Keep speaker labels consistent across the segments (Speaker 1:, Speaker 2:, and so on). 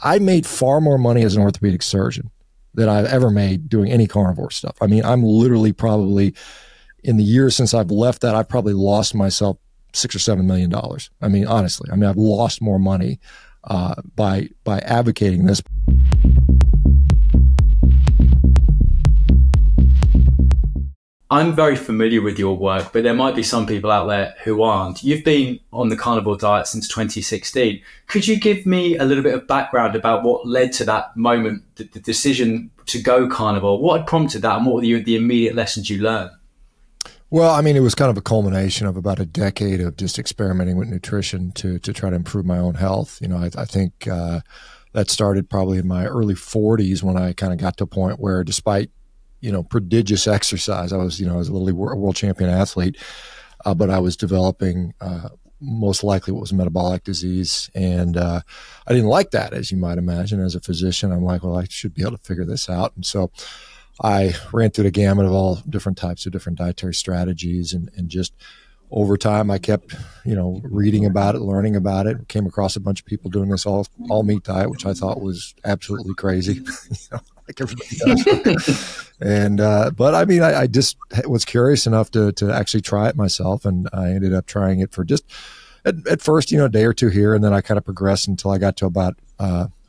Speaker 1: I made far more money as an orthopedic surgeon than I've ever made doing any carnivore stuff. I mean, I'm literally probably, in the years since I've left that, I've probably lost myself $6 or $7 million. I mean, honestly, I mean, I've lost more money by advocating this.
Speaker 2: I'm very familiar with your work, but there might be some people out there who aren't. You've been on the carnivore diet since 2016. Could you give me a little bit of background about what led to that moment, the decision to go carnivore? What had prompted that, and what were the immediate lessons you learned?
Speaker 1: Well, I mean, it was kind of a culmination of about a decade of just experimenting with nutrition to try to improve my own health. You know, I think that started probably in my early 40s when I kind of got to a point where, despite prodigious exercise, I was literally a world champion athlete, but I was developing most likely what was metabolic disease. And I didn't like that, as you might imagine. As a physician, I'm like, well, I should be able to figure this out. And so I ran through the gamut of all different types of different dietary strategies. And just over time, I kept, reading about it, learning about it, came across a bunch of people doing this all meat diet, which I thought was absolutely crazy. Like everybody does. And, but I mean, I just was curious enough to actually try it myself. And I ended up trying it for just at first, a day or two here. And then I kind of progressed until I got to about,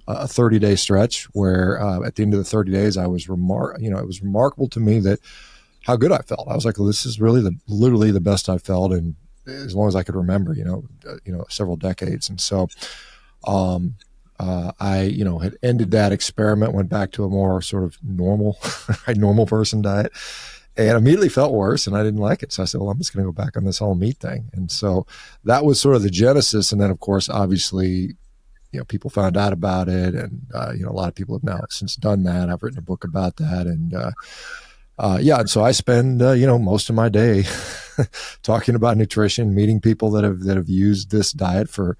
Speaker 1: a 30-day stretch where, at the end of the 30 days, it was remarkable to me that how good I felt. I was like, well, this is really literally the best I felt in as long as I could remember, several decades. And so, I had ended that experiment, went back to a more sort of normal person diet, and immediately felt worse, and I didn't like it. So I said, well, I'm just going to go back on this whole meat thing. And so that was sort of the genesis. And then, of course, obviously, people found out about it, and, a lot of people have now since done that. I've written a book about that. And, and so I spend, most of my day talking about nutrition, meeting people that have used this diet for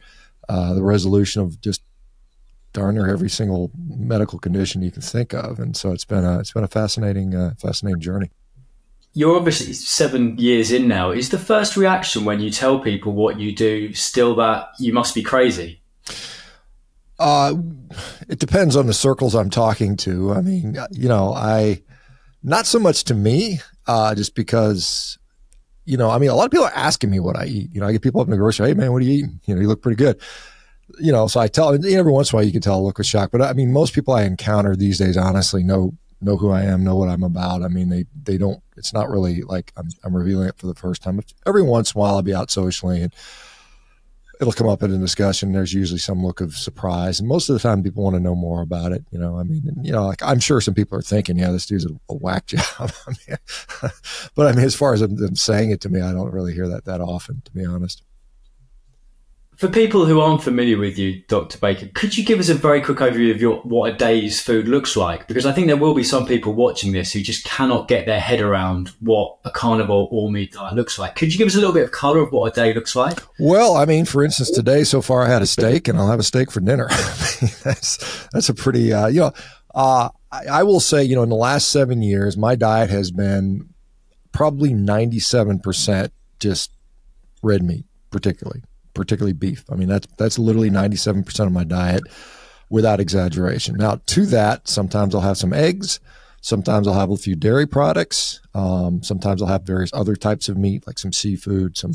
Speaker 1: the resolution of just darn near every single medical condition you can think of. And so it's been a fascinating journey.
Speaker 2: You're obviously 7 years in now. Is the first reaction when you tell people what you do still that you must be crazy?
Speaker 1: It depends on the circles I'm talking to. I mean, not so much to me, just because, a lot of people are asking me what I eat. I get people up in the grocery, hey man, what are you eating? You look pretty good. So I tell, every once in a while you can tell a look of shock, but I mean, most people I encounter these days, honestly, know who I am, know what I'm about. I mean, they don't, it's not really like I'm revealing it for the first time. Every once in a while I'll be out socially and it'll come up in a discussion. There's usually some look of surprise. And most of the time people want to know more about it. Like I'm sure some people are thinking, yeah, this dude's a whack job. But I mean, as far as them saying it to me, I don't really hear that often, to be honest.
Speaker 2: For people who aren't familiar with you, Dr. Baker, could you give us a very quick overview of what a day's food looks like? Because I think there will be some people watching this who just cannot get their head around what a carnivore all meat diet looks like. Could you give us a little bit of color of what a day looks like? Well,
Speaker 1: I mean, for instance, today so far I had a steak, and I'll have a steak for dinner. I mean, that's a pretty, I will say, in the last 7 years, my diet has been probably 97% just red meat, particularly beef. I mean, that's literally 97% of my diet without exaggeration. Now, to that, sometimes I'll have some eggs. Sometimes I'll have a few dairy products. Sometimes I'll have various other types of meat, like some seafood, some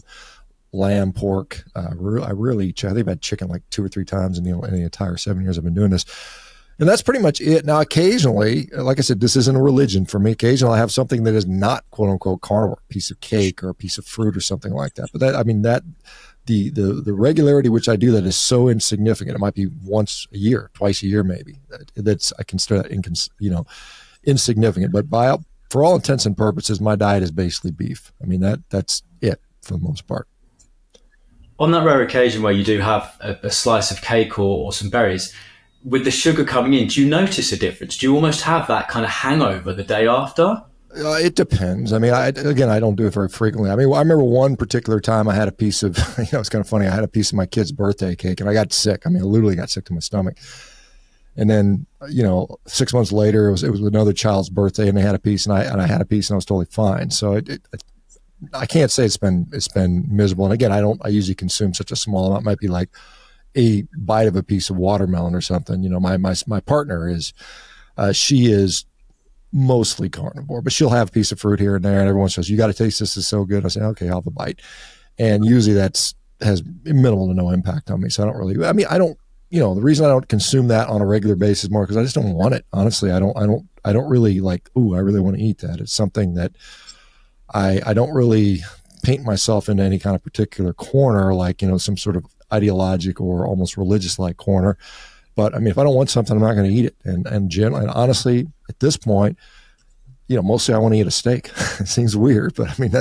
Speaker 1: lamb, pork. I think I've had chicken like 2 or 3 times in the entire 7 years I've been doing this. And that's pretty much it. Now, occasionally, like I said, this isn't a religion for me. Occasionally I have something that is not quote unquote carnivore, a piece of cake or a piece of fruit or something like that. But the regularity which I do that is so insignificant. It might be once a year, twice a year, maybe. I consider that insignificant. But for all intents and purposes, my diet is basically beef. I mean, that's it for the most part.
Speaker 2: On that rare occasion where you do have a slice of cake or some berries, with the sugar coming in, do you notice a difference? Do you almost have that kind of hangover the day after?
Speaker 1: It depends. I mean, I don't do it very frequently. I mean, I remember one particular time I had a piece of, it's kind of funny. I had a piece of my kid's birthday cake and I got sick. I mean, I literally got sick to my stomach. And then, 6 months later, it was another child's birthday and they had a piece and I had a piece and I was totally fine. So I can't say it's been miserable. And again, I usually consume such a small amount. It might be like a bite of a piece of watermelon or something. You know, my partner is, she is mostly carnivore, but she'll have a piece of fruit here and there. And everyone says, you got to taste this. Is so good. I say, okay, I'll have a bite. And usually has minimal to no impact on me. So I don't really, I mean, I don't, you know, the reason I don't consume that on a regular basis more because I just don't want it. Honestly, I don't really like, ooh, I really want to eat that. It's something that I don't really paint myself into any kind of particular corner, like, you know, some sort of ideologic or almost religious like corner. But I mean, if I don't want something, I'm not going to eat it. And generally, and honestly, at this point, you know, mostly I want to eat a steak. It seems weird, but I mean,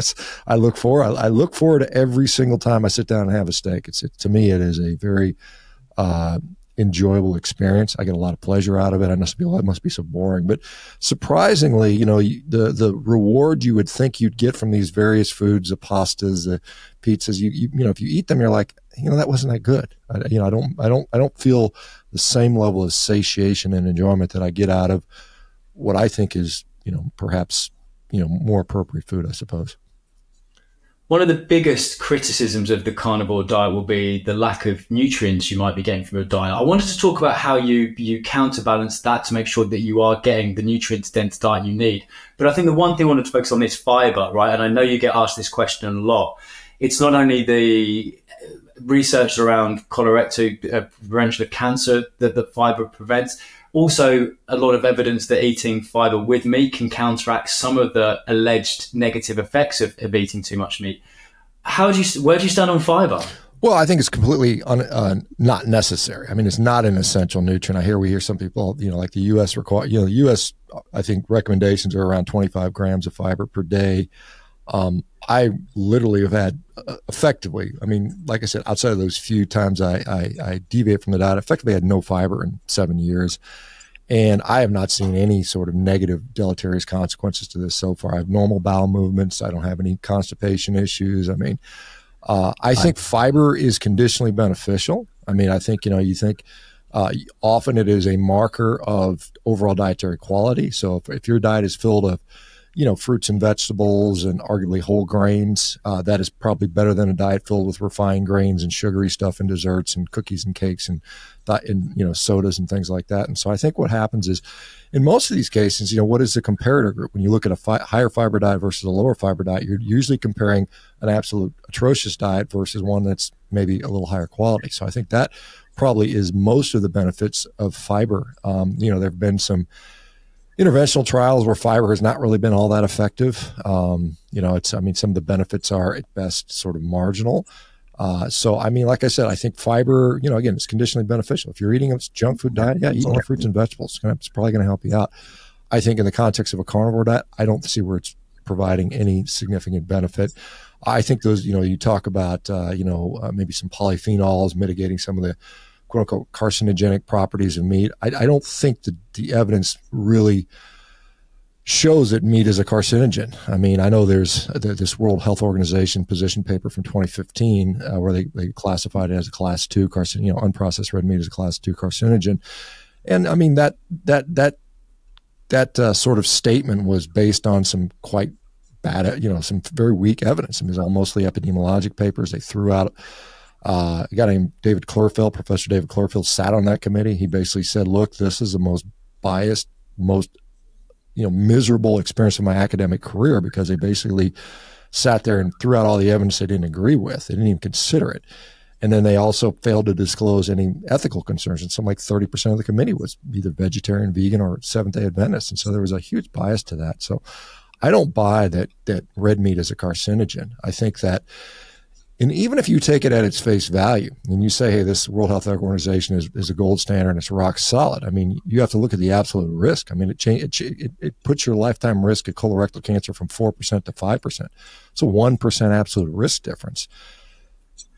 Speaker 1: I look forward to every single time I sit down and have a steak. To me, it is a very enjoyable experience. I get a lot of pleasure out of it. It must be so boring, but surprisingly, you know, the reward you would think you'd get from these various foods, the pastas, the pizzas, you know, if you eat them, you're like, you know, that wasn't that good. I don't feel the same level of satiation and enjoyment that I get out of what I think is, you know, perhaps, you know, more appropriate food, I suppose.
Speaker 2: One of the biggest criticisms of the carnivore diet will be the lack of nutrients you might be getting from your diet. I wanted to talk about how you counterbalance that to make sure that you are getting the nutrients-dense diet you need. But I think the one thing I wanted to focus on is fiber, right? And I know you get asked this question a lot. It's not only the research around colorectal prevention of cancer that fiber prevents, also a lot of evidence that eating fiber with meat can counteract some of the alleged negative effects of eating too much meat. Where do you stand on fiber?
Speaker 1: Well, I think it's completely not necessary. I mean, it's not an essential nutrient. We hear some people, you know, like the U.S. the U.S. I think recommendations are around 25 grams of fiber per day. I literally have had effectively, I mean, like I said, outside of those few times I deviate from the diet, effectively had no fiber in 7 years. And I have not seen any sort of negative deleterious consequences to this so far. I have normal bowel movements. I don't have any constipation issues. I mean, I think fiber is conditionally beneficial. I mean, I think, you know, often it is a marker of overall dietary quality. So if your diet is filled of, you know, fruits and vegetables and arguably whole grains, that is probably better than a diet filled with refined grains and sugary stuff and desserts and cookies and cakes and you know, sodas and things like that. And so I think what happens is, in most of these cases, you know, what is the comparator group? When you look at a higher fiber diet versus a lower fiber diet, you're usually comparing an absolute atrocious diet versus one that's maybe a little higher quality. So I think that probably is most of the benefits of fiber. You know, there have been some interventional trials where fiber has not really been all that effective. You know, some of the benefits are at best sort of marginal. So, I mean, like I said, I think fiber, you know, again, it's conditionally beneficial. If you're eating a junk food diet, yeah, eat more fruits and vegetables. It's probably going to help you out. I think in the context of a carnivore diet, I don't see where it's providing any significant benefit. I think those, you know, you talk about, maybe some polyphenols mitigating some of the quote unquote carcinogenic properties of meat. I don't think the evidence really shows that meat is a carcinogen. I mean, I know there's this World Health Organization position paper from 2015 where they classified it as a class 2 carcinogen, you know, unprocessed red meat as a class 2 carcinogen. And I mean, that sort of statement was based on some quite bad, you know, some very weak evidence. I mean, it was all mostly epidemiologic papers. They threw out a guy named David Klurfeld, Professor David Klurfeld, sat on that committee. He basically said, look, this is the most biased, most, you know, miserable experience of my academic career, because they basically sat there and threw out all the evidence they didn't agree with. They didn't even consider it. And then they also failed to disclose any ethical concerns. And some like 30% of the committee was either vegetarian, vegan, or Seventh-day Adventist. And so there was a huge bias to that. So I don't buy that red meat is a carcinogen. I think that, and even if you take it at its face value and you say, hey, this World Health Organization is a gold standard and it's rock solid, I mean, you have to look at the absolute risk. I mean, it puts your lifetime risk of colorectal cancer from 4% to 5%. It's a 1% absolute risk difference.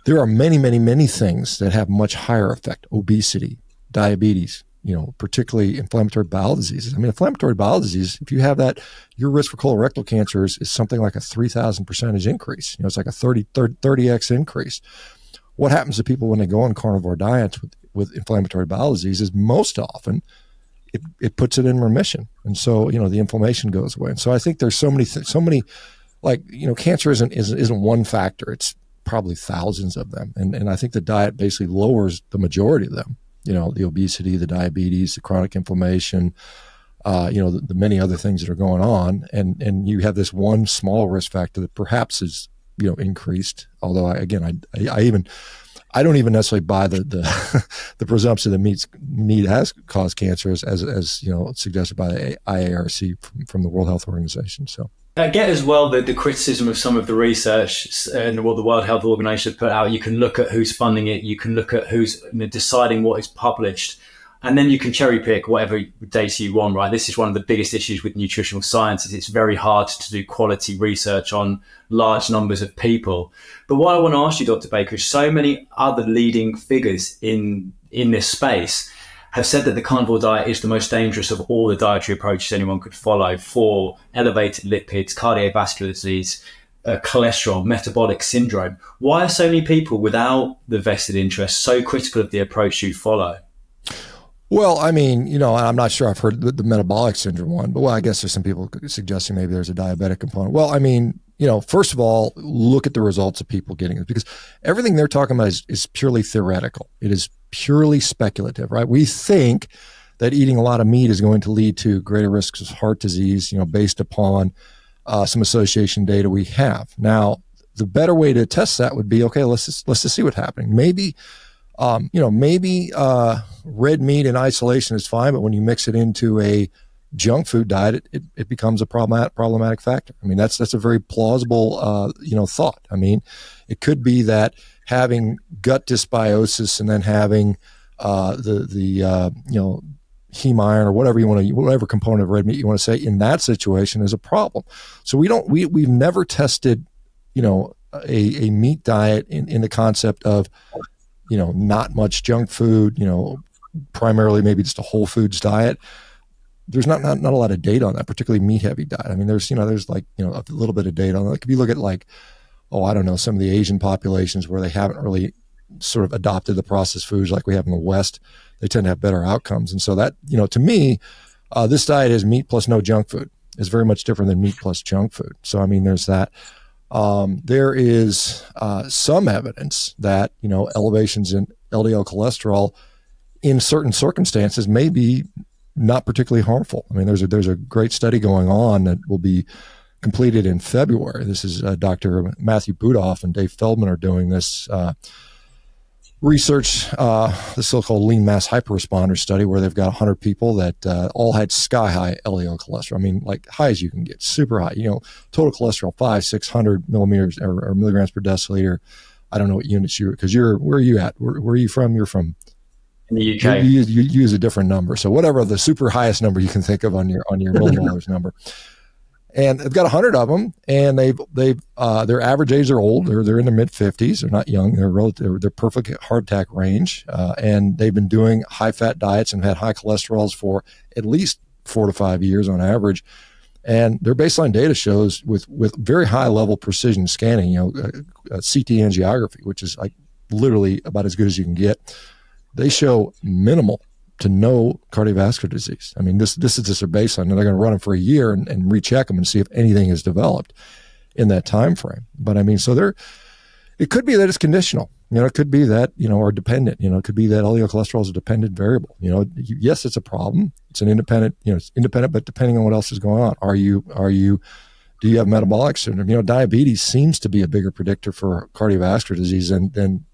Speaker 1: There are many, many, many things that have much higher effect: obesity, diabetes, you know, particularly inflammatory bowel diseases. I mean, inflammatory bowel disease, if you have that, your risk for colorectal cancer is something like a 3,000% increase. You know, it's like a 30x increase. What happens to people when they go on carnivore diets with inflammatory bowel disease is most often it puts it in remission. And so, you know, the inflammation goes away. And so I think there's so many, like, you know, cancer isn't one factor. It's probably thousands of them. And I think the diet basically lowers the majority of them, the obesity, the diabetes, the chronic inflammation, the many other things that are going on. And you have this one small risk factor that perhaps is, increased. Although I don't even necessarily buy the presumption that meat has caused cancer as suggested by the IARC from the World Health Organization. So
Speaker 2: I get as well the criticism of some of the research and what the World Health Organization put out. You can look at who's funding it. You can look at who's deciding what is published. And then you can cherry pick whatever data you want, right? This is one of the biggest issues with nutritional science is it's very hard to do quality research on large numbers of people. But what I want to ask you, Dr. Baker, is so many other leading figures in this space have said that the carnivore diet is the most dangerous of all the dietary approaches anyone could follow for elevated lipids, cardiovascular disease, cholesterol, metabolic syndrome. Why are so many people without the vested interest so critical of the approach you follow?
Speaker 1: Well, I mean, I'm not sure I've heard the metabolic syndrome one, but I guess there's some people suggesting maybe there's a diabetic component. Well, I mean, first of all, look at the results of people getting it, because everything they're talking about is purely theoretical. It is purely speculative, right? We think that eating a lot of meat is going to lead to greater risks of heart disease, based upon some association data we have. Now, the better way to test that would be, okay, let's just see what's happening. Maybe red meat in isolation is fine, but when you mix it into a junk food diet, it becomes a problematic factor. I mean, that's a very plausible, thought. I mean, it could be that having gut dysbiosis and then having heme iron or whatever component of red meat you want to say in that situation is a problem. So we've never tested, a meat diet in the concept of, not much junk food, primarily maybe just a whole foods diet. There's not a lot of data on that, particularly meat heavy diet. I mean, there's like, a little bit of data on that. Like if you look at some of the Asian populations where they haven't really sort of adopted the processed foods like we have in the West, they tend to have better outcomes. And so that, to me, this diet is meat plus no junk food. It's very much different than meat plus junk food. So, I mean, there's that. There is some evidence that, elevations in LDL cholesterol in certain circumstances may be not particularly harmful. I mean, there's a great study going on that will be completed in February. This is Dr. Matthew Budoff and Dave Feldman are doing this research, the so-called lean mass hyperresponder study, where they've got 100 people that all had sky-high LDL cholesterol. I mean, like high as you can get, super high. Total cholesterol 500-600 millimeters or milligrams per deciliter. I don't know what units because where are you at? Where are you from? You're from
Speaker 2: in the UK.
Speaker 1: You use a different number. So whatever the super highest number you can think of on your millimolars number. And they've got 100 of them, and their average age are old. They're in their mid 50s. They're not young. They're perfect heart attack range, and they've been doing high fat diets and had high cholesterols for at least 4 to 5 years on average. And their baseline data shows with very high level precision scanning, CT angiography, which is like literally about as good as you can get. They show minimal to no cardiovascular disease. I mean, this is just their baseline, and they're going to run them for a year and recheck them and see if anything has developed in that time frame. But I mean, so it could be that it's conditional. It could be that, or dependent. It could be that LDL cholesterol is a dependent variable. Yes, it's a problem. It's an independent, it's independent, but depending on what else is going on, do you have metabolic syndrome? Diabetes seems to be a bigger predictor for cardiovascular disease than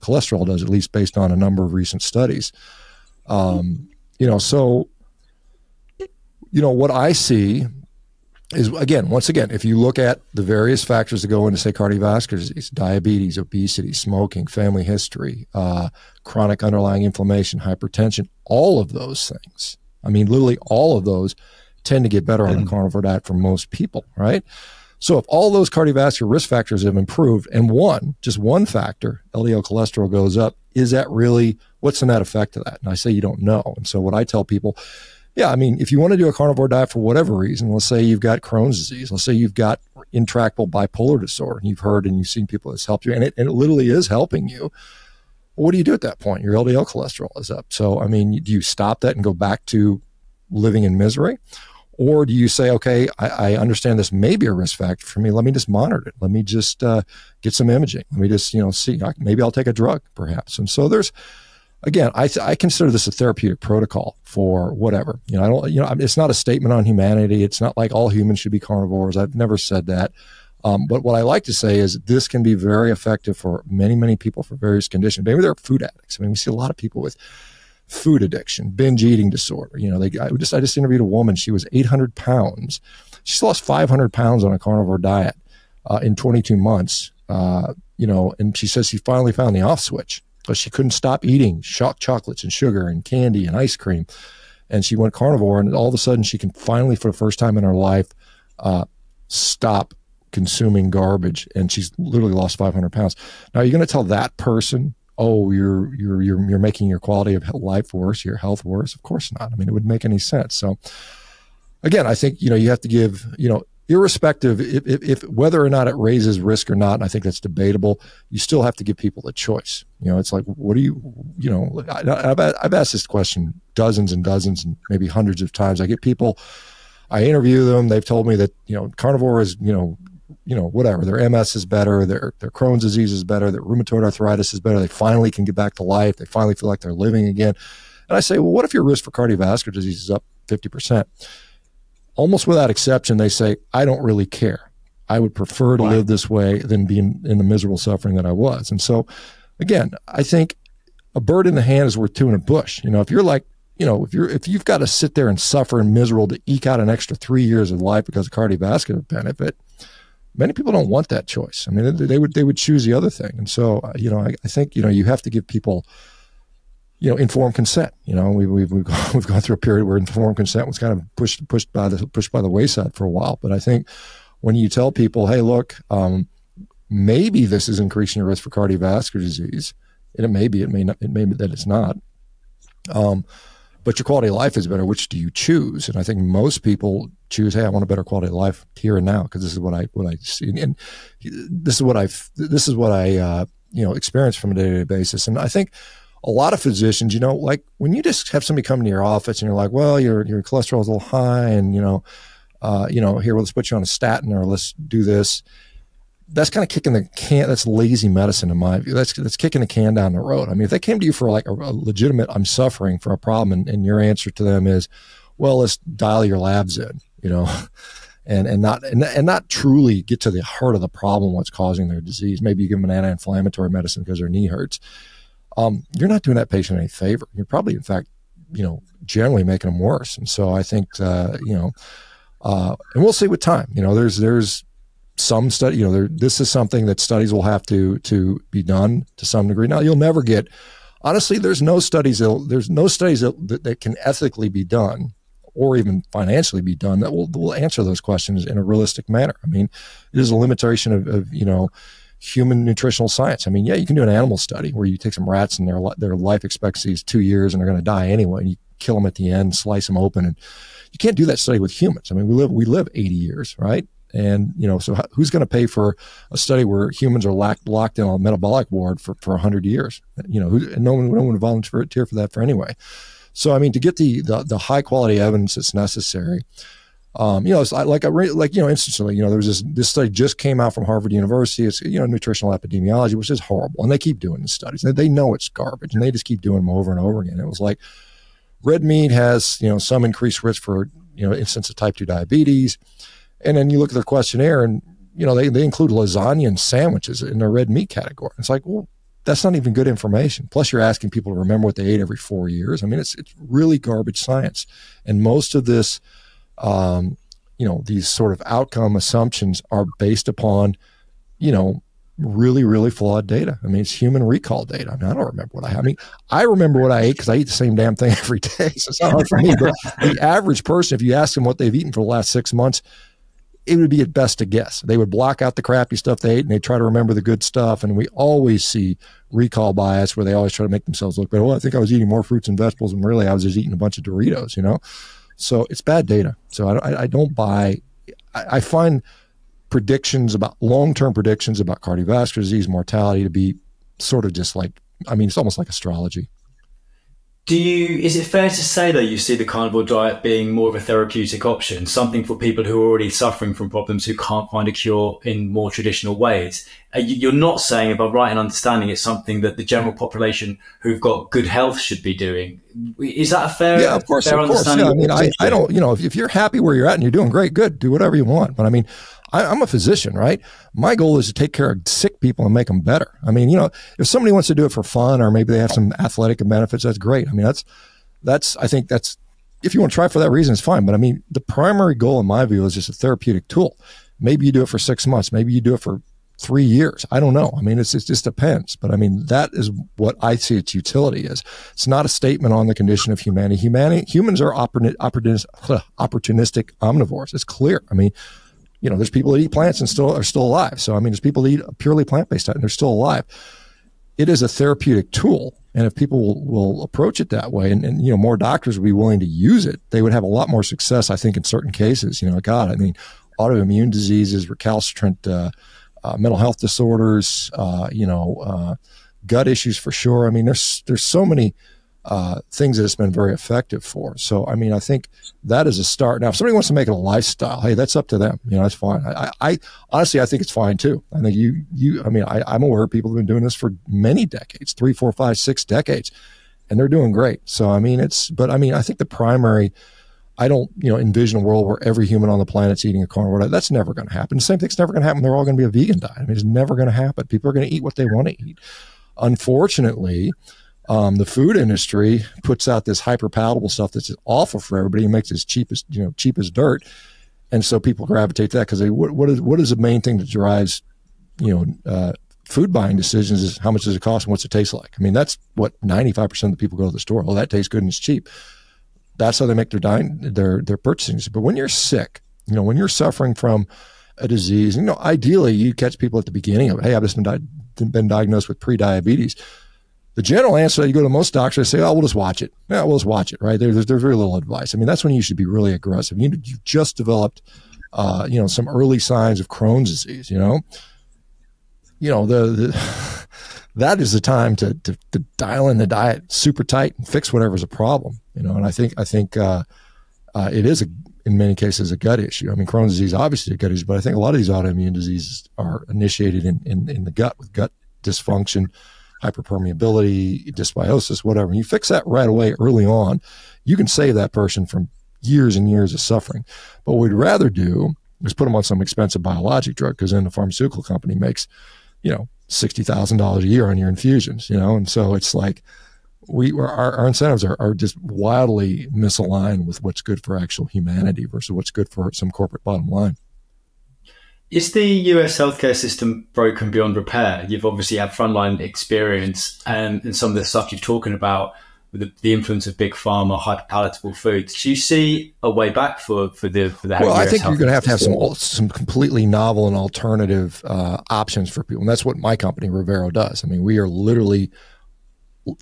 Speaker 1: cholesterol does, at least based on a number of recent studies. What I see is, once again, if you look at the various factors that go into, say, cardiovascular disease, diabetes, obesity, smoking, family history, chronic underlying inflammation, hypertension, all of those things, I mean, literally all of those tend to get better on a carnivore diet for most people, right? So if all those cardiovascular risk factors have improved and just one factor, LDL cholesterol goes up, is that really, what's the net effect of that? And I say you don't know. And so what I tell people, if you want to do a carnivore diet for whatever reason, let's say you've got Crohn's disease, let's say you've got intractable bipolar disorder, and you've heard and you've seen people that's helped you, and it literally is helping you. Well, what do you do at that point? Your LDL cholesterol is up. So, I mean, do you stop that and go back to living in misery? Or do you say, okay, I understand this may be a risk factor for me. Let me just monitor it. Let me just get some imaging. Let me just, see, maybe I'll take a drug perhaps. And so there's, again, I consider this a therapeutic protocol for whatever. It's not a statement on humanity. It's not like all humans should be carnivores. I've never said that. But what I like to say is this can be very effective for many, many people for various conditions. Maybe they're food addicts. I mean, we see a lot of people with food addiction, binge eating disorder. I just interviewed a woman. She was 800 pounds. She lost 500 pounds on a carnivore diet in 22 months. And she says she finally found the off switch, but she couldn't stop eating chocolates and sugar and candy and ice cream. And she went carnivore, and all of a sudden she can finally, for the first time in her life, stop consuming garbage. And she's literally lost 500 pounds. Now, you're going to tell that person, oh, you're making your quality of life worse, your health worse? Of course not. I mean, it wouldn't make any sense. So again, I think, you have to give, irrespective if whether or not it raises risk or not, and I think that's debatable, you still have to give people a choice. It's like, what do I've asked this question dozens and dozens and maybe hundreds of times. I get people, I interview them. They've told me that, carnivore is, whatever, their MS is better, their Crohn's disease is better, their rheumatoid arthritis is better. They finally can get back to life. They finally feel like they're living again. And I say, well, what if your risk for cardiovascular disease is up 50%? Almost without exception, they say, I don't really care. I would prefer to live this way than be in the miserable suffering that I was. And so, again, I think a bird in the hand is worth two in a bush. If you're like, if you've got to sit there and suffer and miserable to eke out an extra 3 years of life because of cardiovascular benefit, many people don't want that choice. I mean, they would choose the other thing. And so, I think, you have to give people, informed consent. We've gone through a period where informed consent was kind of pushed by the wayside for a while. But I think when you tell people, hey, look, maybe this is increasing your risk for cardiovascular disease, and it may be that it's not. But your quality of life is better. Which do you choose? And I think most people choose, hey, I want a better quality of life here and now, because this is what I see, and this is what I experience from a day-to-day basis. And I think a lot of physicians, like when you just have somebody come to your office and you're like, well, your cholesterol is a little high, and here, let's put you on a statin, or let's do this. That's kind of kicking the can. That's lazy medicine in my view. That's kicking the can down the road. I mean, if they came to you for like a legitimate, I'm suffering for a problem, and your answer to them is, well, let's dial your labs in, and not truly get to the heart of the problem, what's causing their disease. Maybe you give them an anti-inflammatory medicine because their knee hurts. You're not doing that patient any favor. You're probably, in fact, generally making them worse. And so I think, and we'll see with time. There's some study, this is something that studies will have to be done to some degree. Now, you'll never get, honestly, there's no studies that can ethically be done or even financially be done that will answer those questions in a realistic manner. I mean, it is a limitation of human nutritional science. I mean, yeah, you can do an animal study where you take some rats and their life expectancy is 2 years and they're going to die anyway, and you kill them at the end, slice them open, and you can't do that study with humans. I mean, we live 80 years, right? And, so who's going to pay for a study where humans are locked in a metabolic ward for 100 years? No one would volunteer for that anyway. So, I mean, to get the high quality evidence that's necessary, it's instantly, there was this study just came out from Harvard University. It's, nutritional epidemiology, which is horrible. And they keep doing the studies. They know it's garbage, and they just keep doing them over and over again. It was like, red meat has, some increased risk for, incidence of type 2 diabetes. And then you look at their questionnaire, and, they include lasagna and sandwiches in their red meat category. It's like, well, that's not even good information. Plus, you're asking people to remember what they ate every 4 years. I mean, it's really garbage science. And most of this, these sort of outcome assumptions are based upon, really, really flawed data. I mean, it's human recall data. I mean, I don't remember what I had. I mean, I remember what I ate because I eat the same damn thing every day. So it's not hard for me. But the average person, if you ask them what they've eaten for the last 6 months, it would be at best a guess. They would block out the crappy stuff they ate, and they try to remember the good stuff. And we always see recall bias where they always try to make themselves look better. Well, I think I was eating more fruits and vegetables, and really I was just eating a bunch of Doritos, So it's bad data. So I don't buy. I find long-term predictions about cardiovascular disease, mortality to be sort of just like, I mean, it's almost like astrology.
Speaker 2: Is it fair to say though you see the carnivore diet being more of a therapeutic option, something for people who are already suffering from problems who can't find a cure in more traditional ways? You're not saying, if I'm right in understanding, it's something that the general population who've got good health should be doing. Is that a fair,
Speaker 1: yeah, of course,
Speaker 2: fair
Speaker 1: of course.
Speaker 2: understanding?
Speaker 1: Yeah, I mean, I don't, if you're happy where you're at and you're doing great, good, do whatever you want. But I mean, I'm a physician, right? My goal is to take care of sick people and make them better. I mean, if somebody wants to do it for fun or maybe they have some athletic benefits, that's great. I mean, I think that's, if you want to try for that reason, it's fine. But I mean, the primary goal in my view is just a therapeutic tool. Maybe you do it for 6 months. Maybe you do it for 3 years. I don't know. I mean, it just depends. But I mean, that is what I see its utility is. It's not a statement on the condition of humanity. Humans are opportunistic omnivores. It's clear. I mean, there's people that eat plants and are still alive. So, I mean, there's people that eat a purely plant-based diet and they're still alive. It is a therapeutic tool. And if people will approach it that way and more doctors would be willing to use it, they would have a lot more success, I think, in certain cases. God, I mean, autoimmune diseases, recalcitrant mental health disorders, gut issues for sure. I mean, there's so many things that it's been very effective for. So, I mean, I think that is a start. Now, if somebody wants to make it a lifestyle, hey, that's up to them. That's fine. I honestly, I think it's fine too. I think I'm aware of people who've been doing this for many decades, 3, 4, 5, 6 decades, and they're doing great. So, I mean, I think the primary, I don't, envision a world where every human on the planet's eating a carnivore diet. That's never going to happen. The same thing's never going to happen. They're all going to be a vegan diet. I mean, it's never going to happen. People are going to eat what they want to eat. Unfortunately, the food industry puts out this hyper palatable stuff that's awful for everybody and makes it as cheap as dirt. And so people gravitate to that because what is the main thing that drives, food buying decisions is how much does it cost and what's it taste like? I mean, that's what 95% of the people go to the store. Oh, that tastes good and it's cheap. That's how they make their purchasing. But when you're sick, when you're suffering from a disease, ideally you catch people at the beginning of, hey, I've just been diagnosed with pre-diabetes. The general answer, you go to most doctors, they say, oh, we'll just watch it. Yeah, we'll just watch it, right? There's very little advice. I mean, that's when you should be really aggressive. You've just developed, some early signs of Crohn's disease, that is the time to dial in the diet super tight and fix whatever's a problem, and I think it is in many cases a gut issue. I mean, Crohn's disease, obviously a gut issue, but I think a lot of these autoimmune diseases are initiated in the gut with gut dysfunction, hyperpermeability, dysbiosis, whatever. And you fix that right away early on, you can save that person from years and years of suffering. But what we'd rather do is put them on some expensive biologic drug because then the pharmaceutical company makes, $60,000 a year on your infusions, and so it's like our incentives are just wildly misaligned with what's good for actual humanity versus what's good for some corporate bottom line.
Speaker 2: Is the US healthcare system broken beyond repair? You've obviously had frontline experience and some of the stuff you're talking about with the influence of big pharma, hyperpalatable foods. Do you see a way back for the
Speaker 1: Well, I think you're going to have some completely novel and alternative options for people. And that's what my company, Revero, does. I mean, we are literally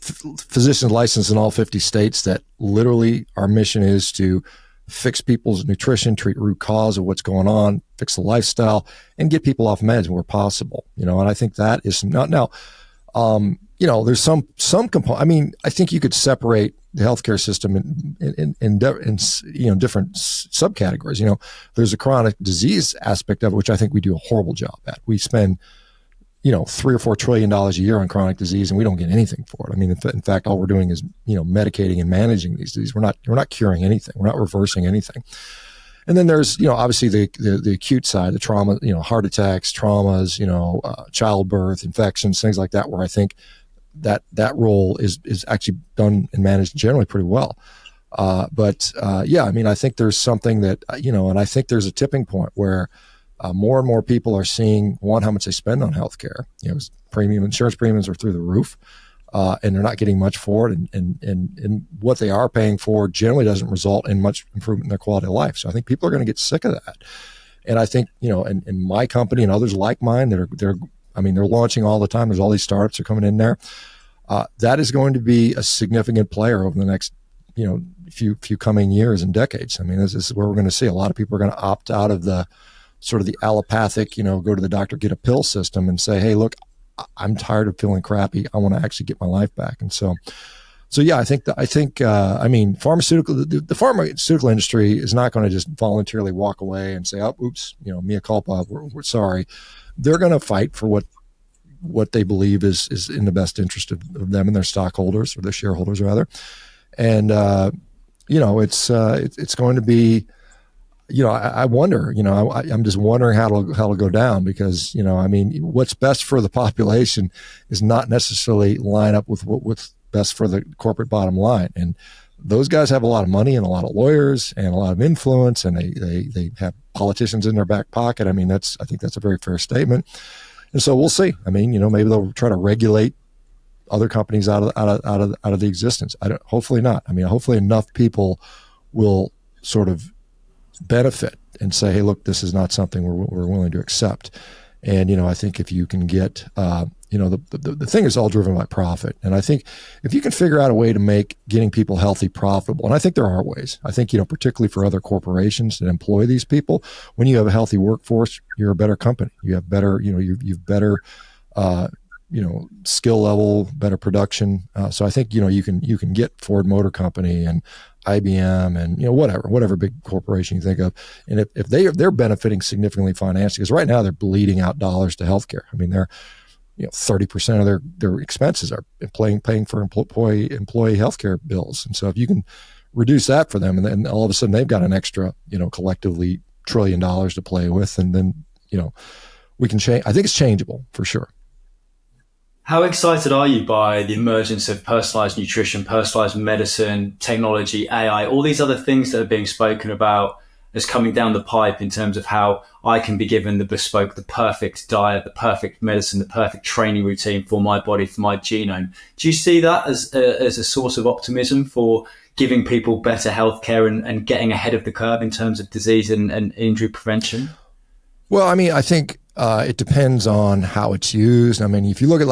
Speaker 1: physicians licensed in all 50 states that literally our mission is to fix people's nutrition, treat root cause of what's going on, fix the lifestyle, and get people off meds where possible. And I think that is not now. There's some component. I mean, I think you could separate the healthcare system in different subcategories. There's a chronic disease aspect of it, which I think we do a horrible job at. We spend $3 or $4 trillion a year on chronic disease, and we don't get anything for it. I mean, in fact, all we're doing is medicating and managing these diseases. We're not curing anything. We're not reversing anything. And then there's obviously the acute side, the trauma, heart attacks, traumas, childbirth, infections, things like that, where I think that role is actually done and managed generally pretty well. Yeah, I mean, I think there's something that and I think there's a tipping point where more and more people are seeing, one, how much they spend on healthcare. Insurance premiums are through the roof, and they're not getting much for it. And what they are paying for generally doesn't result in much improvement in their quality of life. So I think people are going to get sick of that. And I think, in my company and others like mine they're launching all the time. There's all these startups are coming in there. That is going to be a significant player over the next, few coming years and decades. I mean, this is where we're going to see a lot of people are going to opt out of the sort of the allopathic, go to the doctor, get a pill system and say, hey, look, I'm tired of feeling crappy. I want to actually get my life back. And so So yeah, I mean, the pharmaceutical industry is not going to just voluntarily walk away and say, oh, oops, mea culpa, we're sorry. They're going to fight for what they believe is in the best interest of them and their stockholders, or their shareholders rather. And, it's going to be, I wonder, I'm just wondering how it'll go down, because, I mean, what's best for the population is not necessarily line up with what's best for the corporate bottom line. And those guys have a lot of money and a lot of lawyers and a lot of influence, and they have politicians in their back pocket. I mean, I think that's a very fair statement. And so we'll see. I mean, maybe they'll try to regulate other companies out of the existence. Hopefully not. I mean, hopefully enough people will sort of benefit and say, hey, look, this is not something we're willing to accept. And, I think if you can get, the thing is all driven by profit. And I think if you can figure out a way to make getting people healthy profitable, and I think there are ways, I think, particularly for other corporations that employ these people, when you have a healthy workforce, you're a better company. You have better, you've better, skill level, better production. So I think, you can get Ford Motor Company and IBM and, whatever big corporation you think of. And if they're benefiting significantly financially, because right now they're bleeding out dollars to healthcare. I mean, they're, 30% of their expenses are paying for employee healthcare bills. And so if you can reduce that for them, and then all of a sudden they've got an extra, collectively $1 trillion to play with, and then, we can change. I think it's changeable for sure.
Speaker 2: How excited are you by the emergence of personalized nutrition, personalized medicine, technology, AI, all these other things that are being spoken about as coming down the pipe in terms of how I can be given the bespoke, the perfect diet, the perfect medicine, the perfect training routine for my body, for my genome? Do you see that as a source of optimism for giving people better healthcare and getting ahead of the curve in terms of disease and injury prevention?
Speaker 1: Well, I mean, I think it depends on how it's used. I mean, if you look at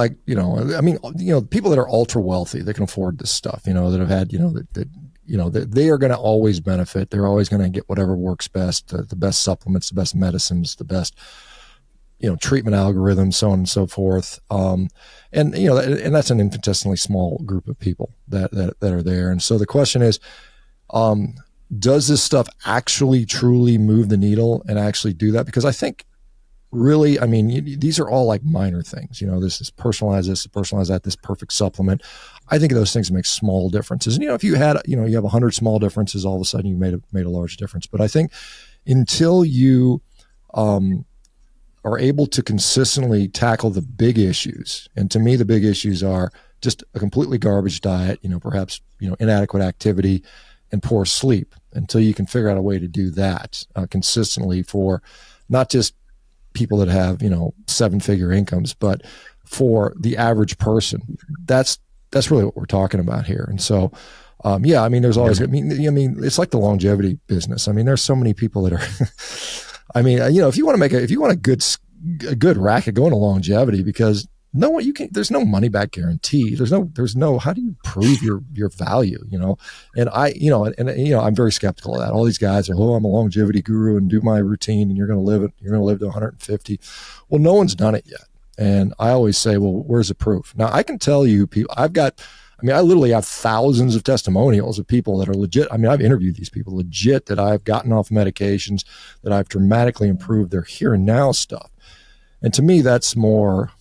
Speaker 1: people that are ultra wealthy, they can afford this stuff, that have had, that they are going to always benefit. They're always going to get whatever works best, the best supplements, the best medicines, the best, treatment algorithms, so on and so forth. And that's an infinitesimally small group of people that are there. And so the question is, does this stuff actually truly move the needle and actually do that? Because I think really, I mean, these are all like minor things. This is personalize this, personalize that, this perfect supplement. I think those things make small differences. And, if you had, you have 100 small differences, all of a sudden you made a large difference. But I think until you are able to consistently tackle the big issues, and to me, the big issues are just a completely garbage diet, perhaps, inadequate activity and poor sleep, until you can figure out a way to do that consistently for not just people that have, 7-figure incomes, but for the average person. That's really what we're talking about here. And so, I mean, there's always, I mean, it's like the longevity business. I mean, there's so many people that are, I mean, if you want a good racket, go into longevity, because there's no money back guarantee. There's no, how do you prove your value, And I'm very skeptical of that. All these guys are, I'm a longevity guru and do my routine and you're going to live to 150. Well, no one's done it yet. And I always say, well, where's the proof? Now I can tell you people, I literally have thousands of testimonials of people that are legit. I mean, I've interviewed these people legit that I've gotten off medications, that I've dramatically improved their here and now stuff. And to me, that's more